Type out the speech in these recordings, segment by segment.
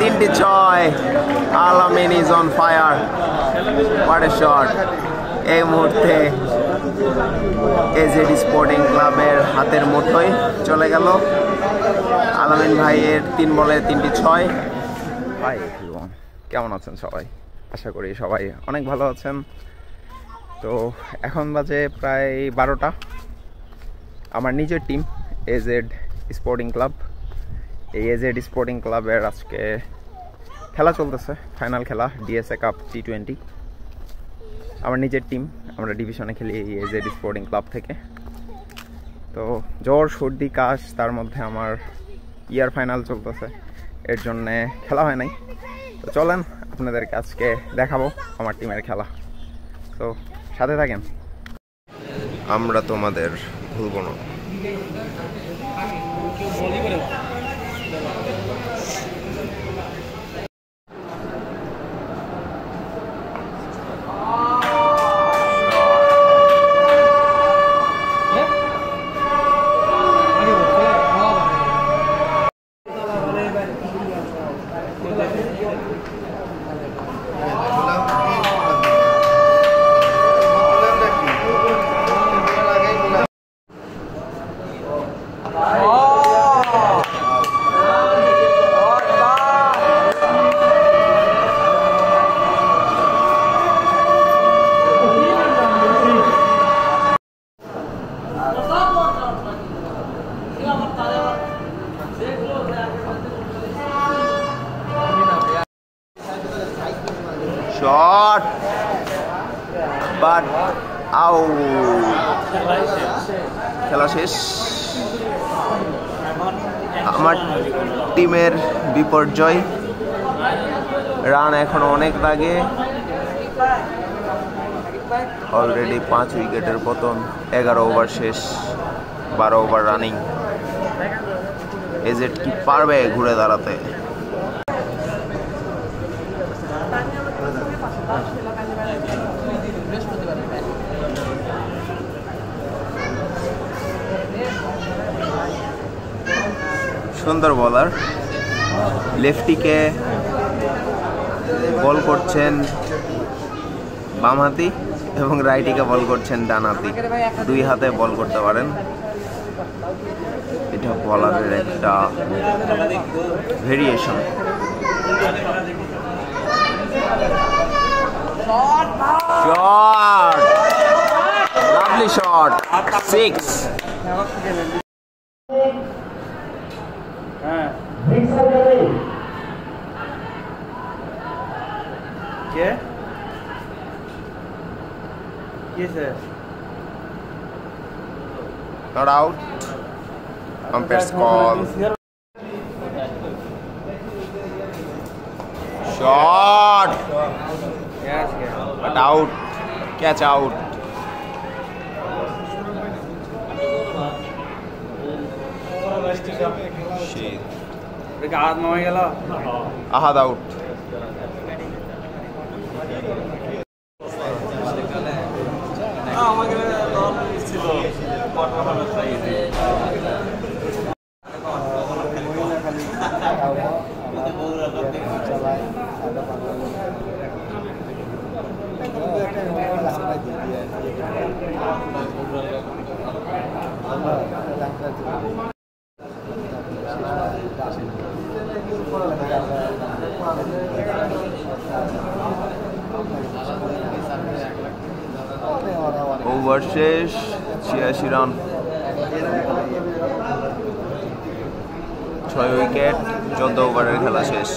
3টি 6। আলামিন is on fire, what a shot. এই মুহূর্তে এজেড স্পোর্টিং ক্লাবের হাতের মুঠোয় চলে গেল আলামিন ভাইয়ের 3 বলে 3টি 6। ভাই কেমন আছেন সবাই? আশা করি সবাই অনেক ভালো আছেন। তো এখন বাজে প্রায় 12টা। আমার নিজের টিম এজেড স্পোর্টিং ক্লাব, এই এজেড স্পোর্টিং ক্লাবের আজকে খেলা চলতেছে, ফাইনাল খেলা ডিএসএ কাপ T20। আমার নিজের টিম, আমরা ডিভিশনে খেলি এই এজেড স্পোর্টিং ক্লাব থেকে। তো জ্বর সর্দি কাশ, তার মধ্যে আমার ইয়ার ফাইনাল চলতেছে, এর জন্যে খেলা হয় নাই। তো চলেন আপনাদেরকে আজকে দেখাবো আমার টিমের খেলা, তো সাথে থাকেন। আমরা তোমাদের ভুলব না। শট বাট আউট, খেলা শেষ। আমার টিমের বিপর্যয়, রান এখনো অনেক লাগে। অলরেডি 5 উইকেটের পতন, 11 ওভার শেষ, 12 ওভার রানিং। এজেড কি পারবে ঘুরে দাঁড়াতে? সুন্দর বলার, লেফটিকে বল করছেন বামহাতি এবং রাইটিকে বল করছেন ডানহাতি, 2 হাতে বল করতে পারেন। এটা বলারের একটা variation. Shot, lovely shot, 6। ¿Qué? ¿Qué es eso? Not out. Umpire's call. Shot. Yes, but out. Catch out. Shit. Ahad out. Over শেষ, 86 রান, 6 উইকেট, 14 ওভারের খেলা শেষ।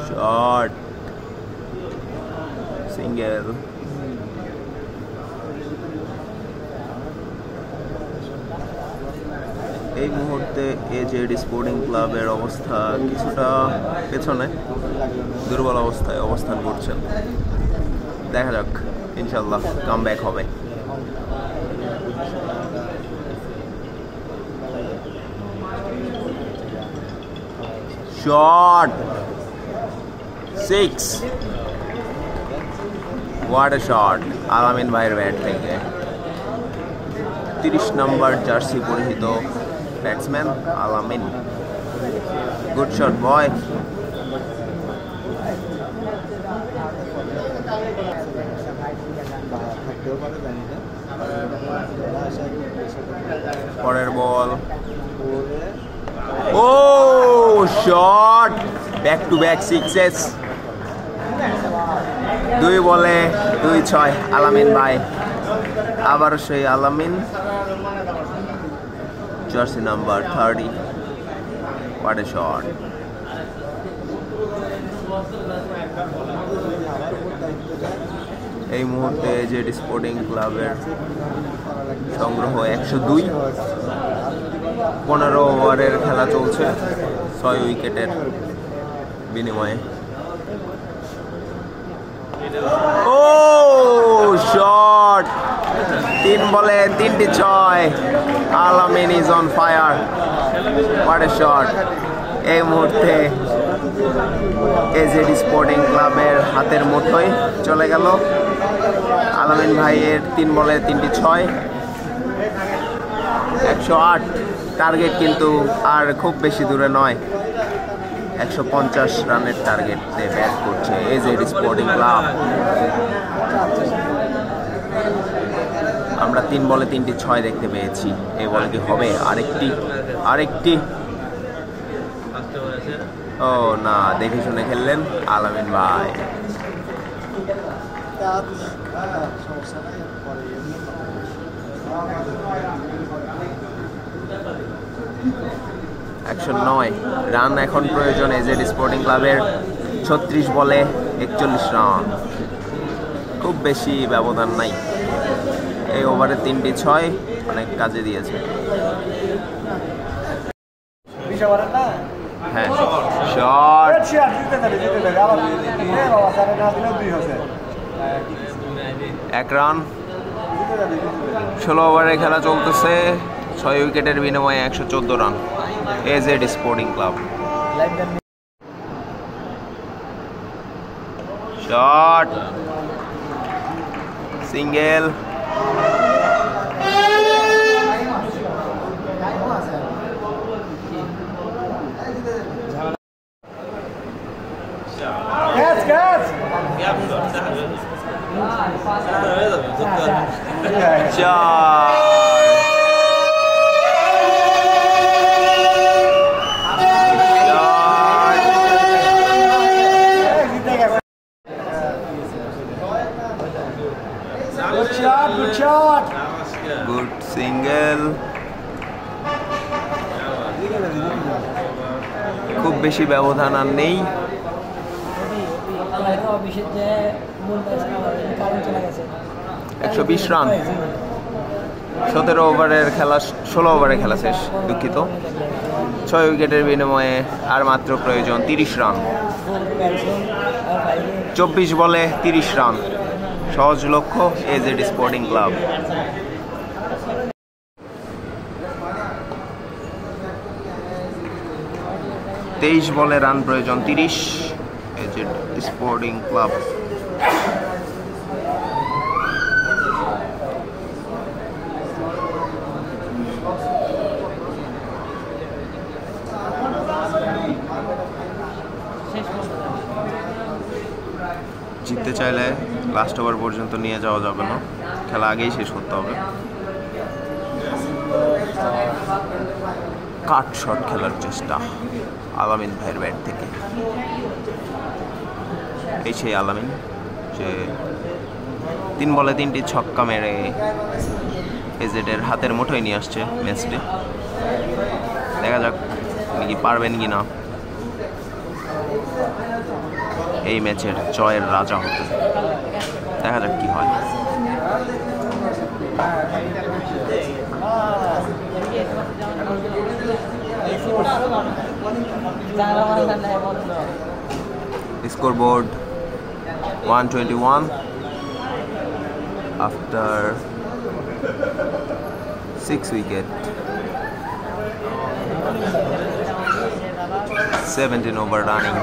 Shot, single. এই মুহূর্তে এজেড স্পোর্টিং ক্লাবের অবস্থা কিছুটা পেছনে, দুর্বল অবস্থায় অবস্থান করছেন। দেখা যাক, ইনশাল্লাহ কামব্যাক হবে। শট, 6। হোয়াট এ শট আলামিন ভাইয়ের ব্যাট থেকে। 30 নম্বর জার্সি পরিহিত batsman Alamin. Good shot boy. পরের ball. Oh shot, back to back sixes. 2 বলে 2-6 আলামিন ভাই। আবার সেই Alamin, jersey number 30। What a shot. এই মুহূর্তে যে স্পোর্টিং ক্লাবের সংগ্রহ 102। 15 ওভারের খেলা চলছে 6 উইকেটের বিনিময়ে। ও শট, 3 বলে 3-6 আলামিন is on fire. What a shot. এই মুহূর্তে এজেড স্পোর্টিং ক্লাবের হাতের মুঠোয় চলে গেল আলামিন ভাইয়ের 3 বলে 3-6। 108 টার্গেট, কিন্তু আর খুব বেশি দূরে নয়। 150 রানের টার্গেটে ব্যাট করছে এজেড স্পোর্টিং ক্লাব। আমরা 3 বলে 3-6 দেখতে পেয়েছি। এই বলে কি হবে? আরেকটি। ও না, দেখে শুনে খেললেন আলামিন ভাই। 109 রান এখন প্রয়োজন এজেড স্পোর্টিং ক্লাবের। 36 বলে 41 রান, খুব বেশি ব্যবধান নাই। এই ওভারে 3-6 অনেক কাজে দিয়েছে। হ্যাঁ, শট। 1 রান। 16 ওভারে খেলা চলতেছে। 6 উইকেটের বিনিময়ে 114 run AZ sporting club. Shot, single. Good single. খুব বেশি ব্যবধান আর নেই। 120 রান। 17 ওভারের খেলা, 16 ওভারের খেলা শেষ, দুঃখিত। 6 উইকেটের বিনিময়ে আর মাত্র প্রয়োজন 30 রান। 24 বলে 30 রান, সহজ লক্ষ্য এজেড স্পোর্টিং ক্লাব। তেইশ বলে রান প্রয়োজন 30 এজেড স্পোর্টিং ক্লাব। জিততে চাইলে লাস্ট ওভার পর্যন্ত নিয়ে যাওয়া যাবে না, খেলা আগেই শেষ করতে হবে। কাট শট খেলার চেষ্টা আলামিন ভাইয়ের ব্যাট থেকে। এই সেই আলামিন যে 3 বলে 3টি ছক্কা মেরে এজেডের হাতের মুঠোয় নিয়ে আসছে ম্যাচটি। দেখা যাক নাকি পারবেন কি না এই ম্যাচের জয়ের রাজা হতে। দেখা যাক কি হয়। Scoreboard 121 after 6 wicket, 17 over running.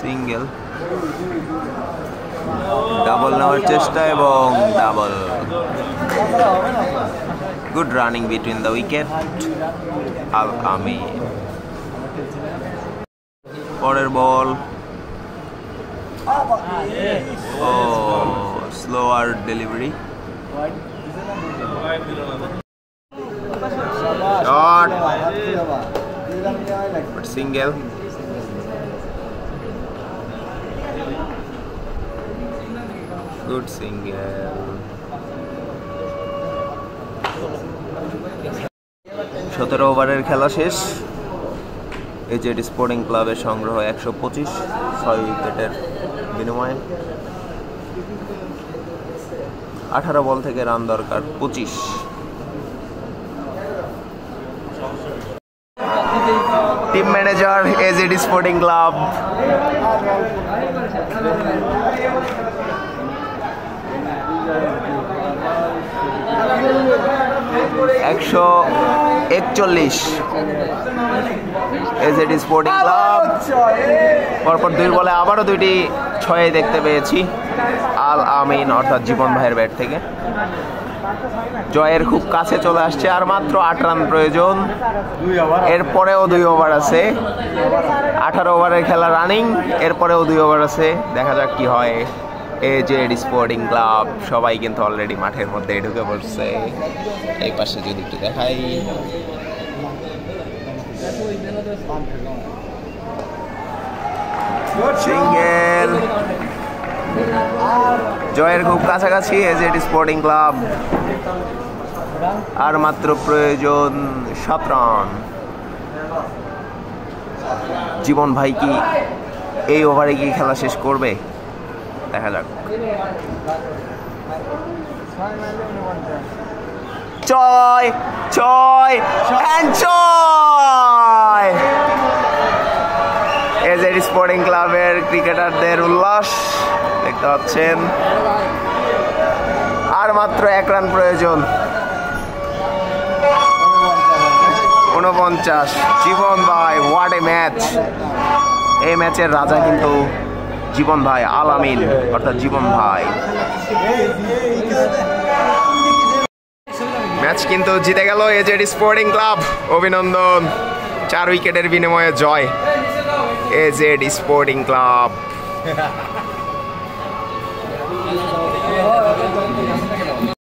Single, double নেওয়ার চেষ্টা এবং double. Good running between the wicket. Al Amin. পরের ball. Oh slower delivery. Shot, but single. Good single. 17 ওভারের খেলা শেষ। এজেড স্পোর্টিং ক্লাবের সংগ্রহ 125, 6 উইকেটের বিনিময়ে। 18 বল থেকে রান দরকার 25। Team manager AZ sporting club. একশো 41 এজেড স্পোর্টিং ক্লাব। পরপর 2 বলে আবারও 2টি 6 দেখতে পেয়েছি আল আমিন অর্থাৎ জীবন ভাইয়ের ব্যাট থেকে। জয়ের খুব কাছে চলে আসছে, আর মাত্র 8 রান প্রয়োজন। এরপরেও 2 ওভার আছে। 18 ওভারের খেলা রানিং, এরপরেও 2 ওভার আছে। দেখা যাক কি হয়। এজেড স্পোর্টিং ক্লাব সবাই কিন্তু অলরেডি মাঠের মধ্যে ঢুকে পড়ছে। এই পাশে যদি একটু দেখাই, সিঙ্গেল। জয়ের খুব কাছাকাছি এজেড স্পোর্টিং ক্লাব। আর মাত্র প্রয়োজন 7 রান। জীবন ভাই কি এই ওভারে কি খেলা শেষ করবে? দেখা যাক। ছয়, ছয় এন্ড ছয়। এজেড স্পোর্টিং ক্লাবের ক্রিকেটারদের উল্লাস দেখতে পাচ্ছেন। আর মাত্র 1 রান প্রয়োজন। 49। জীবন ভাই, হোয়াট এ ম্যাচ! এই ম্যাচের রাজা কিন্তু জীবন ভাই, আল আমিন অর্থাৎ জীবন ভাই। ম্যাচ কিন্তু জিতে গেল এজেড স্পোর্টিং ক্লাব। অভিনন্দন। 4 উইকেটের বিনিময়ে জয় এজেড স্পোর্টিং ক্লাব।